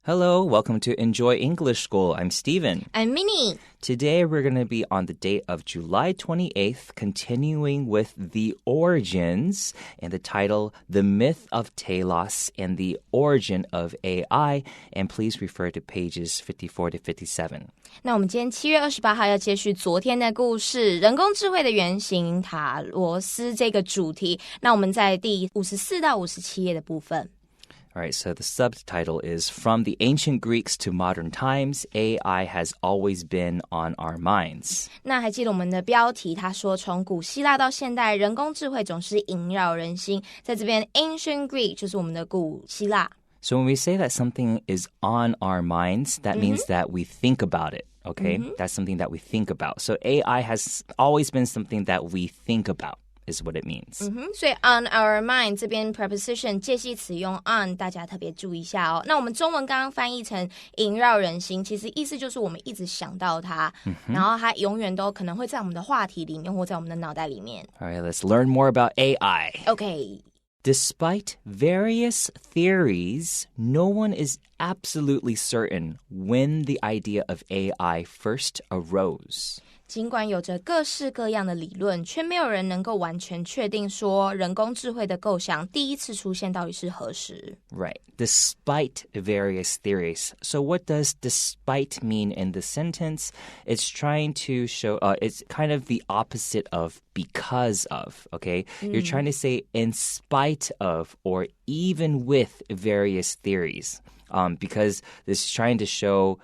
Hello, welcome to Enjoy English School. I'm Steven. I'm Minnie. Today we're going to be on the date of July 28th, continuing with the origins and the title, The Myth of Talos and the Origin of AI. And please refer to pages 54 to 57. 那我们今天7月28号要接续昨天的故事，人工智慧的原型塔罗斯这个主题。那我们在第54到57页的部分。All right, so the subtitle is From the Ancient Greeks to Modern Times, AI has always been on our minds. 那还记得我们的标题，他说从古希腊到现代，人工智慧总是萦绕人心。在这边 Ancient Greek 就是我们的古希腊。So when we say that something is on our minds, that means that we think about it, okay? That's something that we think about. So AI has always been something that we think about.is what it means. 所以 on our mind 这边 preposition 介系词用 on， 大家特别注意一下哦。那我们中文刚刚翻译成萦绕人心，其实意思就是我们一直想到它，然后它永远都可能会在我们的话题里面或在我们的脑袋里面。All right, let's learn more about AI. Okay. Despite various theories, no one is absolutely certain when the idea of AI first arose.尽管有着各式各样的理论，却没有人能够完全确定说人工智慧的构想第一次出现到底是何时。Right. Despite various theories. So what does despite mean in the sentence? It's trying to show, it's kind of the opposite of because of, okay? You're trying to say in spite of or even with various theories.Because this is trying to show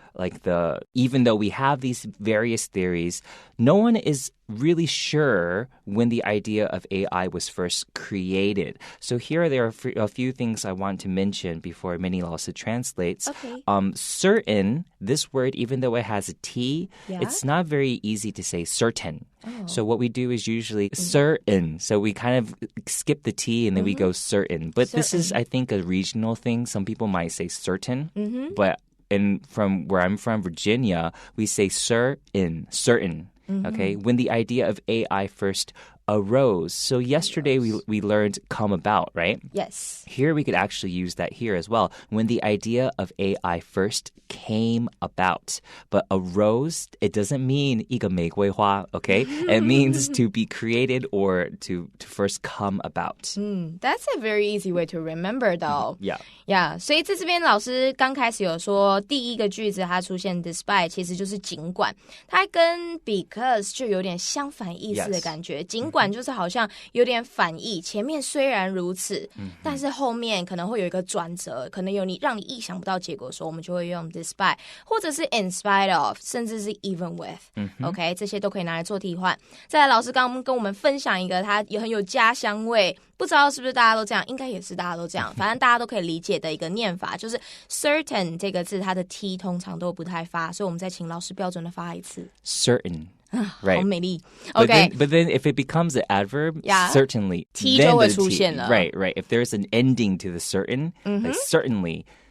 even though we have these various theories, no one is really sure when the idea of AI was first created. So here there are a few things I want to mention before Minnie also translates. Okay. Certain, this word, even though it has a T, it's not very easy to say certain.Oh. So what we do is usually certain. So we kind of skip the T and then we go certain. But this is, I think, a regional thing. Some people might say certain. But from where I'm from, Virginia, we say certain. Okay, when the idea of AI first arose. So yesterday we learned come about, right? Yes. Here we could actually use that here as well. When the idea of AI first came about. But arose, it doesn't mean 一个玫瑰花, okay? It means to be created or to first come about. That's a very easy way to remember though. Yeah. 所以在这边老师刚开始有说第一个句子它出现 despite 其实就是尽管，它跟 because 就有点相反意思的感觉。尽管就是好像有点反义，前面虽然如此，但是后面可能会有一个转折，可能有让你意想不到结果的时候，我们就会用 despite 或者是 in spite of 甚至是 even with、OK 这些都可以拿来做替换。再来老师刚刚跟我们分享一个它也很有家乡味，不知道是不是大家都这样，应该也是大家都这样，反正大家都可以理解的一个念法，就是 certain 这个字它的 T 通常都不太发，所以我们再请老师标准的发一次 certain。Right. 好美丽 OK But then if it becomes an adverb, certainly T 就会出现了 Right. If there's an ending to the certain, like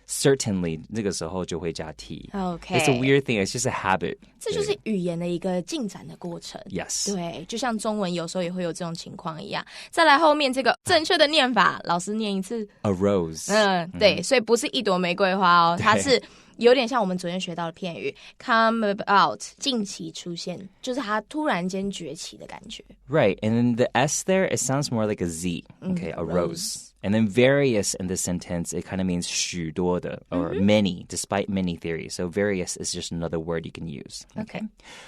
certainly 这个时候就会加 T. Okay. It's a weird thing. It's just a habit. 这就是语言的一个进展的过程 Yes. 对，就像中文有时候也会有这种情况一样。再来后面这个正确的念法，老师念一次 Arose. 对，所以不是一朵玫瑰花哦，它是有点像我们昨天学到的片语 come about 近期出现，就是它突然间崛起的感觉。 Right, and then the S there, it sounds more like a Z. Okay, arose. And then various in this sentence, it kind of means 许多的 or many, despite many theories. So various is just another word you can use. Okay.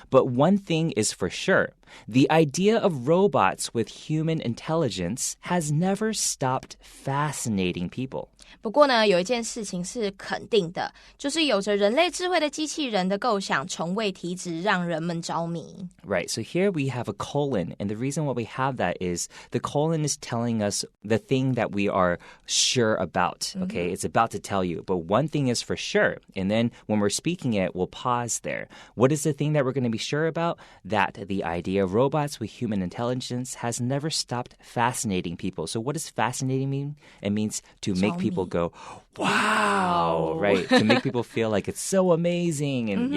But one thing is for sure. The idea of robots with human intelligence has never stopped fascinating people. 不过呢，有一件事情是肯定的，就是有着人类智慧的机器人的构想从未停止，让人们着迷。 Right, so here we have a colon, and the reason why we have that is the colon is telling us the thing that we are sure about, okay? It's about to tell you, but one thing is for sure, and then when we're speaking it, we'll pause there. What is the thing that we're going to be sure about? That the idea of robots with human intelligence has never stopped fascinating people. So what does fascinating mean? It means to make people go, wow, right? To make people feel like it's so amazing, and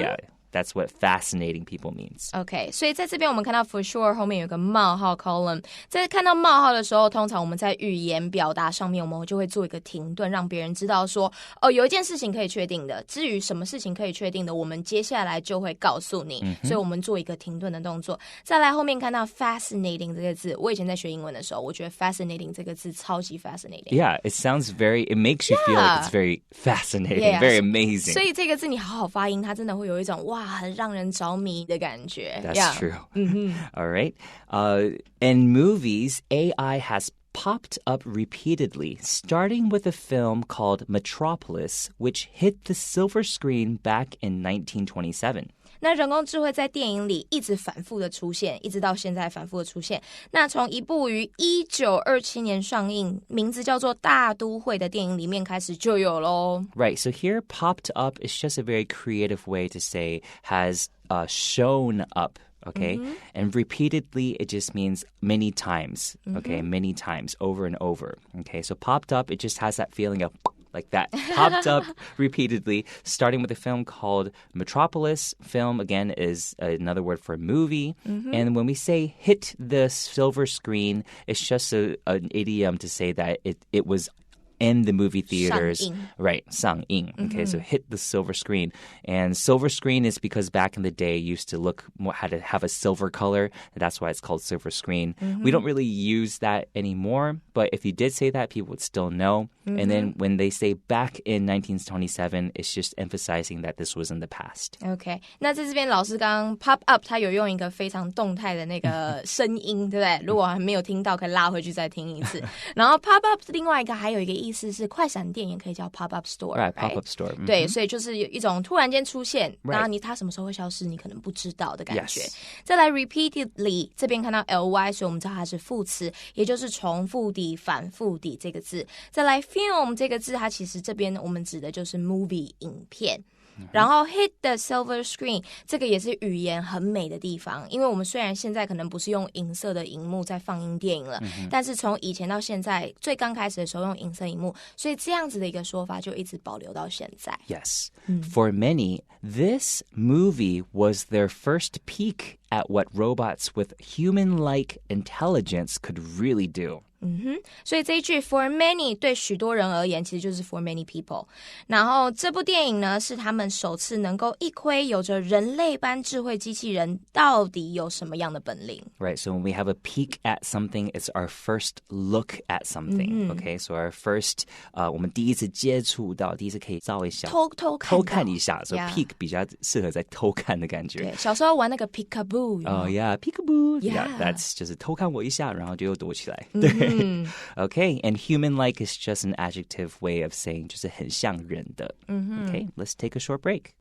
that's what fascinating people means. OK, 所以在这边我们看到 for sure 后面有个冒号 column， 在看到冒号的时候，通常我们在语言表达上面，我们就会做一个停顿，让别人知道说，哦，有一件事情可以确定的，至于什么事情可以确定的，我们接下来就会告诉你，所以我们做一个停顿的动作。再来后面看到 fascinating 这个字，我以前在学英文的时候，我觉得 fascinating 这个字超级 fascinating. Yeah, it sounds it makes you feel like it's very fascinating, very amazing. 所以这个字你好好发音，它真的会有一种哇，很让人着迷的感觉。That's true. All right. In movies, AI has popped up repeatedly, starting with a film called Metropolis, which hit the silver screen back in 1927. 那人工智慧在电影里一直反复的出现，一直到现在反复的出现。那从一部于1927年上映，名字叫做《大都会》的电影里面开始就有咯。Right, so here popped up is just a very creative way to say has shown up. Okay, and repeatedly it just means many times. Okay, many times, over and over. Okay, so popped up, it just has that feeling of like that. Popped up repeatedly, starting with a film called Metropolis. Film, again, is another word for movie. And when we say hit the silver screen, it's just an idiom to say that it was in the movie theaters. 上映. Right, 上映. Okay, so hit the silver screen. And silver screen is because back in the day, it used to look more, had to have a silver color. That's why it's called silver screen. We don't really use that anymore, but if you did say that, people would still know. And then when they say back in 1927, it's just emphasizing that this was in the past. OK, 那在这边老师刚刚 pop up 他有用一个非常动态的那个声音，对不对？如果还没有听到，可以拉回去再听一次。然后 pop up 另外一个还有一个意思是快闪店也可以叫 pop up store, Right, pop up store. 对，所以就是有一种突然间出现，然后它什么时候会消失，你可能不知道的感觉。Yes. 再来 repeatedly 这边看到 ly， 所以我们知道它是副词，也就是重复地、反复地这个字。再来 film 这个字，它其实这边我们指的就是 movie 影片。然后 hit the silver screen 这个也是语言很美的地方，因为我们虽然现在可能不是用银色的荧幕在放映电影了，但是从以前到现在最刚开始的时候用银色荧幕，所以这样子的一个说法就一直保留到现在。 Yes. For many, this movie was their first peek at what robots with human-like intelligence could really do. 所以这一句 for many 对许多人而言其实就是 for many people。 然后这部电影呢是他们首次能够一窥有着人类般智慧机器人到底有什么样的本领。 Right, so when we have a peek at something, it's our first look at something. Okay, so our first, 我们第一次接触到，第一次可以照一下，偷看一下， so Yeah. peek 比较适合在偷看的感觉。对，小时候玩那个 peekaboo。 Oh yeah, peekaboo. Yeah. That's 就是偷看我一下，然后就又躲起来。对。Okay, and human-like is just an adjective way of saying 就是很像人的。Okay, let's take a short break.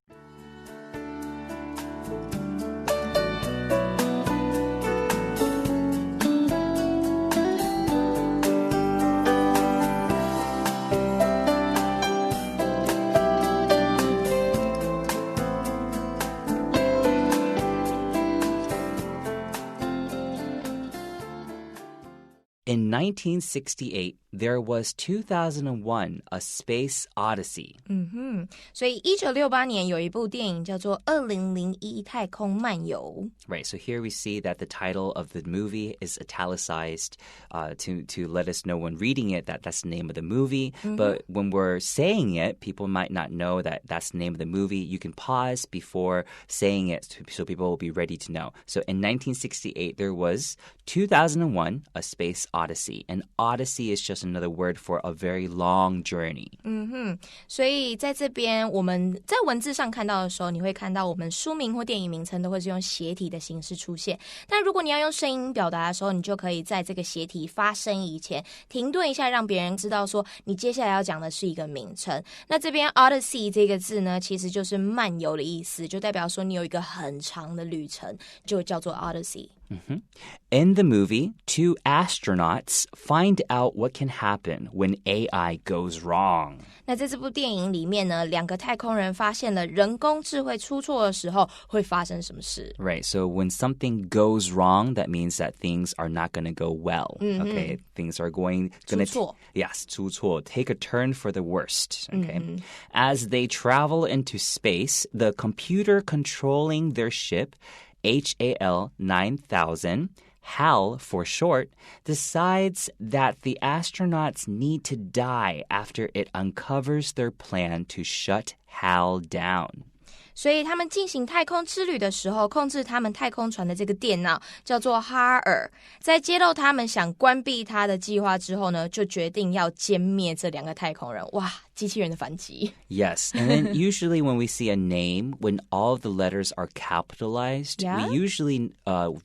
In 1968, there was 2001, A Space Odyssey. 所以1968年有一部电影叫做2001太空漫游。 Right, so here we see that the title of the movie is italicized to let us know when reading it that that's the name of the movie. But when we're saying it, people might not know that that's the name of the movie. You can pause before saying it so people will be ready to know. So in 1968, there was 2001, A Space Odyssey. And Odyssey is just another word for a very long journey. 所以在这边我们在文字上看到的时候，你会看到我们书名或电影名称都会是用斜体的形式出现。但如果你要用声音表达的时候，你就可以在这个斜体发声以前停顿一下，让别人知道说你接下来要讲的是一个名称。那这边 Odyssey 这个字呢，其实就是漫游的意思，就代表说你有一个很长的旅程，就叫做 Odyssey。In the movie, two astronauts find out what can happen when AI goes wrong. 那在这部电影里面呢，两个太空人发现了人工智慧出错的时候会发生什么事。Right, so when something goes wrong, that means that things are not going to go well. Okay, things are going to 出错 yes, 出错 take a turn for the worst. Okay, as they travel into space, the computer controlling their ship, HAL 9000. HAL, for short, decides that the astronauts need to die after it uncovers their plan to shut HAL down. 所以他们进行太空之旅的时候，控制他们太空船的这个电脑叫做哈尔，在揭露他们想关闭他的计划之后呢，就决定要歼灭这两个太空人。哇，机器人的反击。Yes, and then usually when we see a name, when all of the letters are capitalized, we usually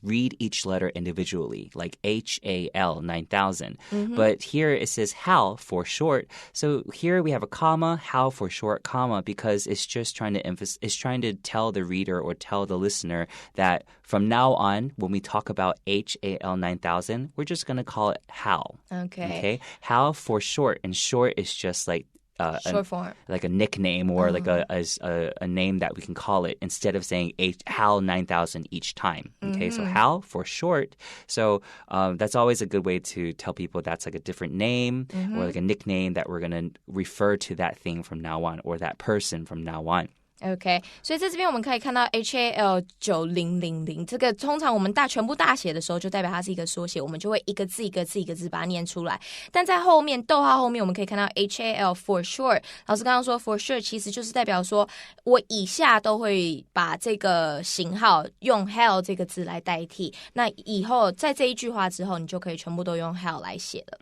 read each letter individually, like HAL 9000. But here it says HAL for short. So here we have a comma, HAL for short, comma, because it's just trying to tell the reader or tell the listener that from now on, when we talk about HAL 9000, we're just going to call it HAL. Okay. HAL for short, and short is just like short form. Like a nickname or like a name that we can call it instead of saying HAL 9000 each time. Okay, so HAL for short. So that's always a good way to tell people that's like a different name or like a nickname that we're going to refer to that thing from now on or that person from now on. OK， 所以在这边我们可以看到 HAL 9000，这个通常我们全部大写的时候，就代表它是一个缩写，我们就会一个字一个字一个字把它念出来。但在后面逗号后面，我们可以看到 HAL for short。老师刚刚说 for short 其实就是代表说我以下都会把这个型号用 HAL 这个字来代替。那以后在这一句话之后，你就可以全部都用 HAL 来写了。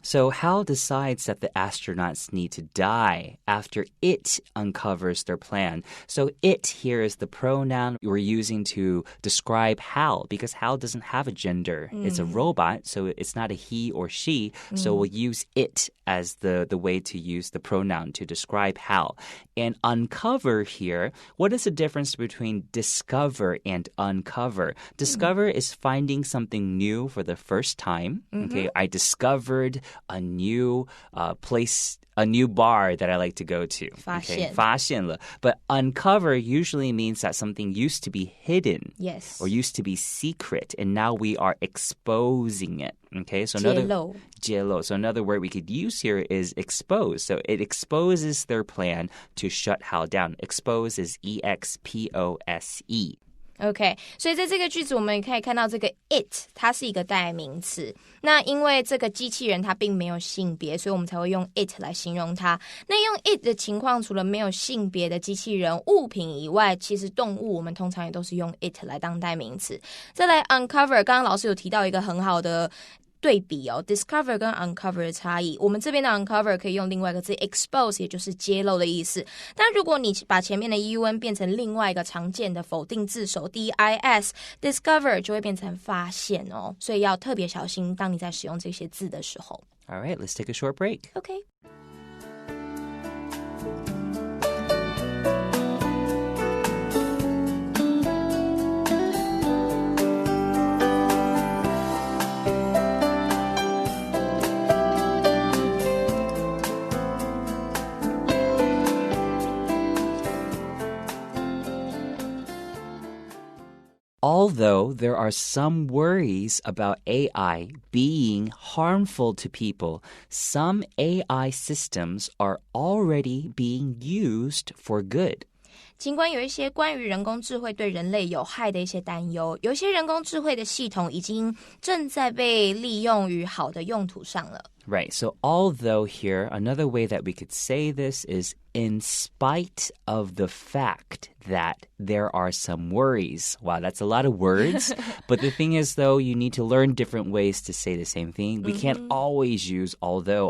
So HAL decides that the astronauts need to die after it uncovers their plan. So it here is the pronoun we're using to describe HAL because HAL doesn't have a gender. It's a robot, so it's not a he or she. So we'll use it as the way to use the pronoun to describe HAL. And uncover here, what is the difference between discover and uncover? Discover is finding something new for the first time. Okay, I discovered a new place, a new bar that I like to go to. 发现. Okay, 发现了. But uncover usually means that something used to be hidden. Yes. Or used to be secret, and now we are exposing it. Okay, so 揭露. So another word we could use here is expose. So it exposes their plan to shut HAL down. Expose is EXPOSE. OK， 所以在这个句子我们也可以看到这个 it 它是一个代名词。那因为这个机器人它并没有性别，所以我们才会用 it 来形容它。那用 it 的情况，除了没有性别的机器人、物品以外，其实动物我们通常也都是用 it 来当代名词。再来 uncover， 刚刚老师有提到一个很好的对比哦 ，discover 跟 uncover 的差异。我们这边的 uncover 可以用另外一个字 expose， 也就是揭露的意思。但如果你把前面的 un 变成另外一个常见的否定字首 dis，discover 就会变成发现哦。所以要特别小心，当你在使用这些字的时候。All right, let's take a short break. OK。Although there are some worries about AI being harmful to people, some AI systems are already being used for good. 尽管有一些关于人工智慧对人类有害的一些担忧，有些人工智慧的系统已经正在被利用于好的用途上了。Right, so although here, another way that we could say this is in spite of the fact that there are some worries. Wow, that's a lot of words. But the thing is, though, you need to learn different ways to say the same thing. We can't always use although,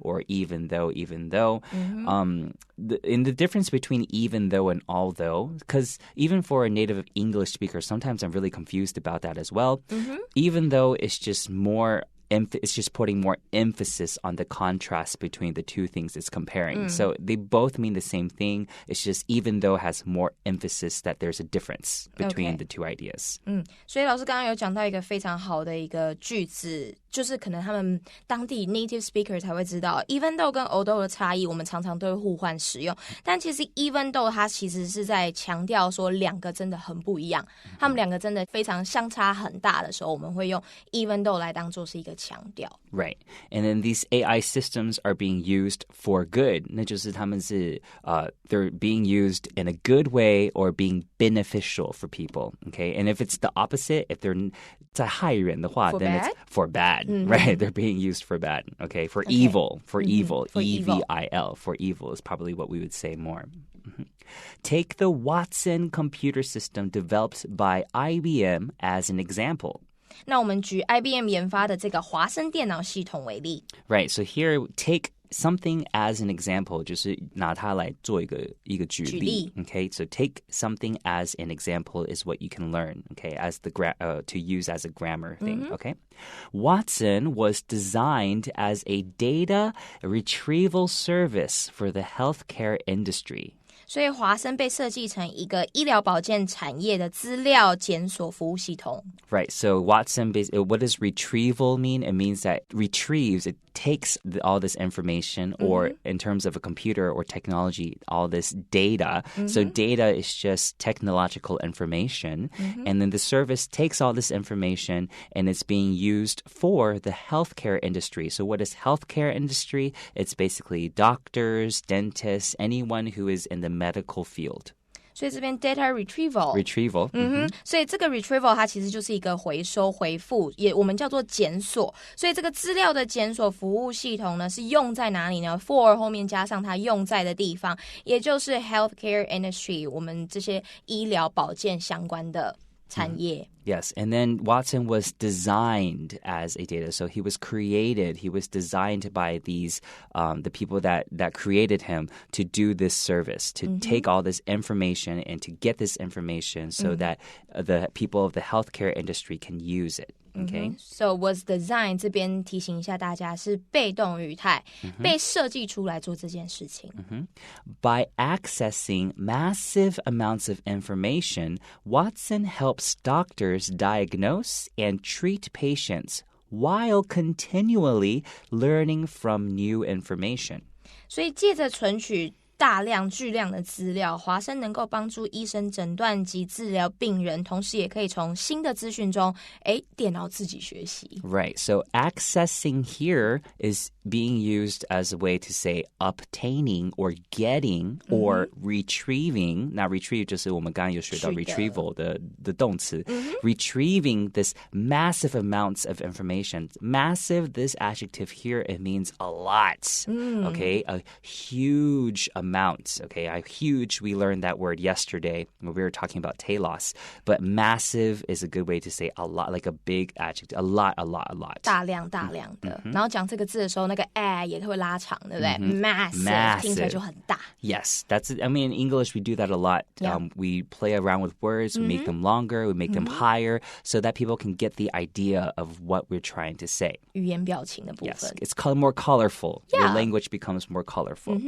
or even though. The difference between even though and although, because even for a native English speaker, sometimes I'm really confused about that as well. Even though it's just more it's just putting more emphasis on the contrast between the two things it's comparing. So they both mean the same thing. It's just even though it has more emphasis that there's a difference between the two ideas. 所以老师刚刚有讲到一个非常好的一个句子，就是可能他们当地 native speaker 才会知道 even though 跟 although 的差异，我们常常都会互换使用。但其实 even though 它其实是在强调说两个真的很不一样，他们两个真的非常相差很大的时候，我们会用 even though 来当做是一个强调。Right. And then these AI systems are being used for good. 那就是他们是they're being used in a good way or being beneficial for people. Okay. And if it's the opposite, if they're 在害人的话, then it's for bad. Right. They're being used for bad. Okay. For evil. For evil. For E-V-I-L. For evil is probably what we would say more. Take the Watson computer system developed by IBM as an example. 那我们举 IBM 研发的这个华生电脑系统为例。Right, so here take something as an example, 就是拿它来做一个举例。Okay, so take something as an example is what you can learn. Okay, as the to use as a grammar thing. Okay, Watson was designed as a data retrieval service for the healthcare industry. 所以华生被设计成一个医疗保健产业的资料检索服务系统。Right, so Watson, what does retrieval mean? It means that retrieves, it takes all this information or in terms of a computer or technology, all this data. So data is just technological information. And then the service takes all this information and it's being used for the healthcare industry. So what is healthcare industry? It's basically doctors, dentists, anyone who is in the medical field. 所以这边 data retrieval， 所以这个 retrieval 它其实就是一个回收回复，也我们叫做检索。所以这个资料的检索服务系统呢，是用在哪里呢 ？for 后面加上它用在的地方，也就是 healthcare industry， 我们这些医疗保健相关的产业。Yes, and then Watson was designed as a data. So he was designed by these, the people that created him to do this service, to take all this information and to get this information so that the people of the healthcare industry can use it. Okay. So was designed 这边提醒一下大家是被动语态，被设计出来做这件事情。By accessing massive amounts of information, Watson helps doctors diagnose and treat patients while continually learning from new information. 所以借着存取大量巨量的资料，华生能够帮助医生诊断及治疗病人，同时也可以从新的资讯中，电脑自己学习。Right, so accessing here is being used as a way to say obtaining or getting or retrieving. Now retrieve 就是我们刚刚有学到 retrieval 的动词。Retrieving this massive amounts of information. Massive, this adjective here, it means a lot. Okay, a huge amount. Okay, huge, we learned that word yesterday when we were talking about Talos. But massive is a good way to say a lot, like a big adjective. A lot. 大量的。然后讲这个字的时候，那个也会拉长，对不对？Massive 听起来就很大。Yes, I mean, in English, we do that a lot. Yeah. We play around with words, we make them longer, we make them higher, so that people can get the idea of what we're trying to say. 语言表情的部分。Yes, it's more colorful. Yeah. Your language becomes more colorful.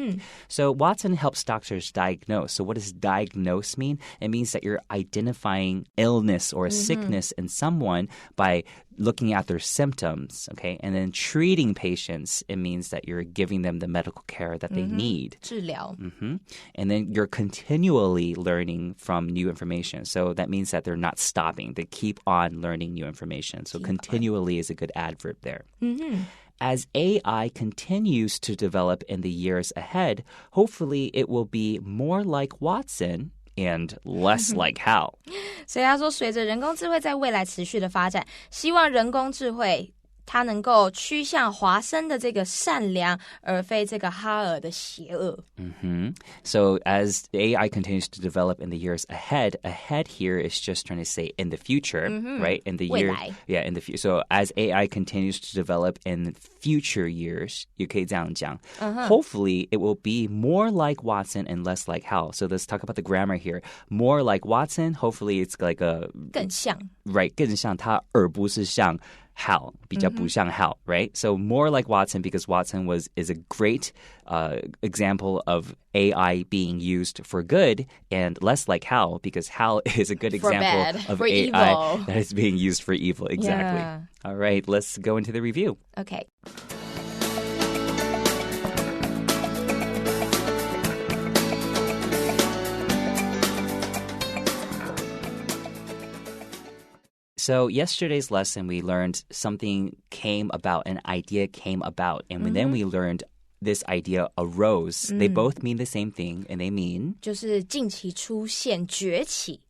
So Watson helps doctors diagnose. So what does diagnose mean? It means that you're identifying illness or a sickness in someone by looking at their symptoms, okay? And then treating patients, it means that you're giving them the medical care that they need. 治疗。And then you're continually learning from new information. So that means that they're not stopping. They keep on learning new information. So continually is a good adverb there. As AI continues to develop in the years ahead, hopefully it will be more like Watson and less like Hal. 所以他说，随着人工智慧在未来持续的发展，希望人工智慧它能够趋向华生的这个善良，而非这个哈尔的邪恶。So as AI continues to develop in the years ahead here is just trying to say in the future, right? In the year, in the future. So as AI continues to develop in future years, 也可以这样讲. Hopefully it will be more like Watson and less like Hal. So let's talk about the grammar here. More like Watson, hopefully it's like a 更像 right, 更像他而不是像 Hal 比较不像 Hal, right? So more like Watson because Watson is a great example of AI being used for good and less like Hal because Hal is a good example of AI evil. that is being used for evil. Exactly. Yeah. All right, let's go into the review. Okay. So yesterday's lesson, we learned something came about, an idea came about, and then we learned this idea arose. They both mean the same thing, and they mean 就是近期出现崛起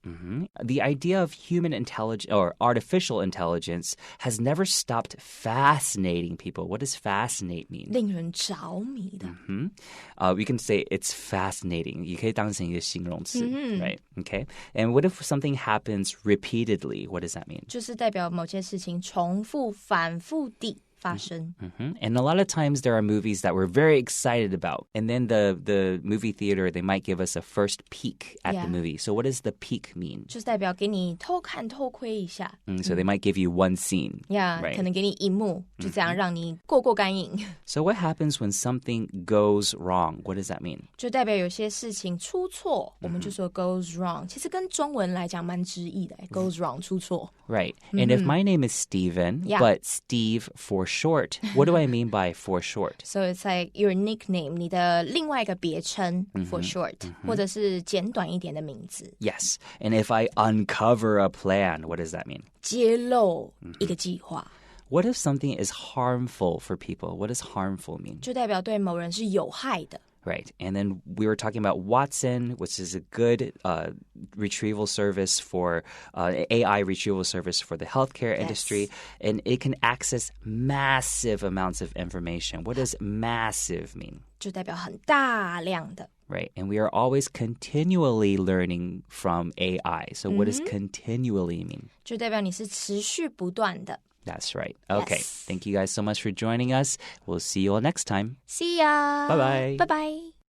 the idea of human intelligence or artificial intelligence has never stopped fascinating people. What does fascinate mean? 令人着迷的 We can say it's fascinating. 也可以当成一个形容词 right? Okay. And what if something happens repeatedly? What does that mean? 就是代表某件事情重复反复地发生 And a lot of times there are movies that we're very excited about. And then the movie theater, they might give us a first peek at the movie. So what does the peek mean? 就是代表给你偷看偷窥一下 So they might give you one scene. Yeah, right? 可能给你一幕就这样让你过干瘾 So what happens when something goes wrong? What does that mean? 就代表有些事情出错我们就说 goes wrong 其实跟中文来讲蛮直译的 goes wrong 出错 Right. And if my name is Steven, but Steve for short, what do I mean by for short? So it's like your nickname 你的另外一个别称 for short 或者是简短一点的名字 Yes. And if I uncover a plan, what does that mean? 揭露一个计划 What if something is harmful for people? What does harmful mean? 就代表对某人是有害的 Right. And then we were talking about Watson, which is a good retrieval service for AI retrieval service for the healthcare industry. And it can access massive amounts of information. What does massive mean? 就代表很大量的 Right. And we are always continually learning from AI. So what does continually mean? 就代表你是持续不断的 That's right. Okay. Yes. Thank you guys so much for joining us. We'll see you all next time. See ya! Bye-bye. Bye-bye!